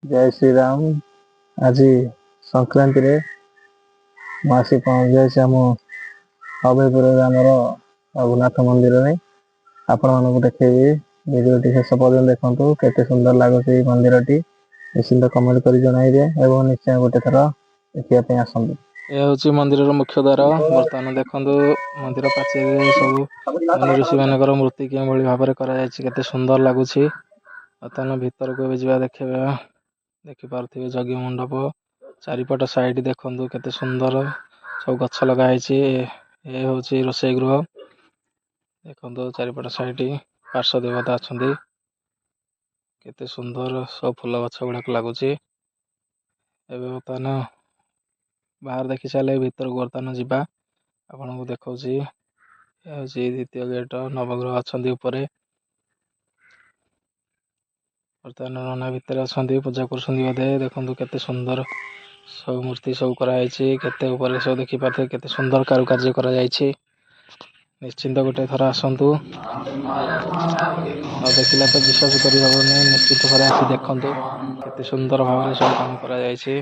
ଜୟ ଶ୍ରୀରାମ। ଆଜି ସଂକ୍ରାନ୍ତିରେ ମୁଁ ଆସି ପହଞ୍ଚି ଯାଇଛି ଆମ ଅଭୟପୁର ଗ୍ରାମର ରଘୁନାଥ ମନ୍ଦିରରେ। ଆପଣମାନଙ୍କୁ ଦେଖେଇବି, ଭିଡ଼ିଓଟି ଶେଷ ପର୍ଯ୍ୟନ୍ତ ଦେଖନ୍ତୁ। କେତେ ସୁନ୍ଦର ଲାଗୁଛି ଏହି ମନ୍ଦିରଟି, ନିଶ୍ଚିନ୍ତ କମେଣ୍ଟ କରି ଜଣାଇବେ ଏବଂ ନିଶ୍ଚୟ ଗୋଟେ ଥର ଦେଖିବା ପାଇଁ ଆସନ୍ତୁ। ଏହା ହେଉଛି ମନ୍ଦିରର ମୁଖ୍ୟ ଦ୍ୱାର। ବର୍ତ୍ତମାନ ଦେଖନ୍ତୁ ମନ୍ଦିର ପାଚେରୀରେ ସବୁ ମୁନି ଋଷି ମାନଙ୍କର ମୂର୍ତ୍ତି କେଉଁଭଳି ଭାବରେ କରାଯାଇଛି, କେତେ ସୁନ୍ଦର ଲାଗୁଛି। ବର୍ତ୍ତମାନ ଭିତରକୁ ଏବେ ଯିବା ଦେଖିପାରୁଥିବେ ଯଜ୍ଞ ମଣ୍ଡପ ଚାରିପଟ ସାଇଡ ଦେଖନ୍ତୁ କେତେ ସୁନ୍ଦର ସବୁ ଗଛ ଲଗା ହେଇଛି। ଏ ହେଉଛି ରୋଷେଇ ଗୃହ। ଦେଖନ୍ତୁ ଚାରିପଟ ସାଇଡ ପାର୍ଶ୍ୱ ଦେବତା ଅଛନ୍ତି। କେତେ ସୁନ୍ଦର ସବୁ ଫୁଲ ଗଛ ଗୁଡାକ ଲାଗୁଛି। ଏବେ ବର୍ତ୍ତମାନ ବାହାର ଦେଖି ସାରିଲେ ଭିତରକୁ ବର୍ତ୍ତମାନ ଯିବା, ଆପଣଙ୍କୁ ଦେଖାଉଛି। ଏହା ହେଉଛି ଦ୍ୱିତୀୟ ଗେଟ୍। ନବଗ୍ରହ ଅଛନ୍ତି ଉପରେ। ବର୍ତ୍ତମାନ ନନା ଭିତରେ ଅଛନ୍ତି, ପୂଜା କରୁଛନ୍ତି ବୋଧେ। ଦେଖନ୍ତୁ କେତେ ସୁନ୍ଦର ସବୁ ମୂର୍ତ୍ତି ସବୁ କରାଯାଇଛି। କେତେ ଉପରେ ସବୁ ଦେଖିପାରୁଥିବେ କେତେ ସୁନ୍ଦର କାରୁକାର୍ଯ୍ୟ କରାଯାଇଛି। ନିଶ୍ଚିନ୍ତ ଗୋଟେ ଥର ଆସନ୍ତୁ, ନ ଦେଖିଲେ ତ ବିଶ୍ୱାସ କରିହବନି। ନିଶ୍ଚିତ ଥରେ ଆସି ଦେଖନ୍ତୁ କେତେ ସୁନ୍ଦର ଭାବରେ ସବୁ କାମ କରାଯାଇଛି।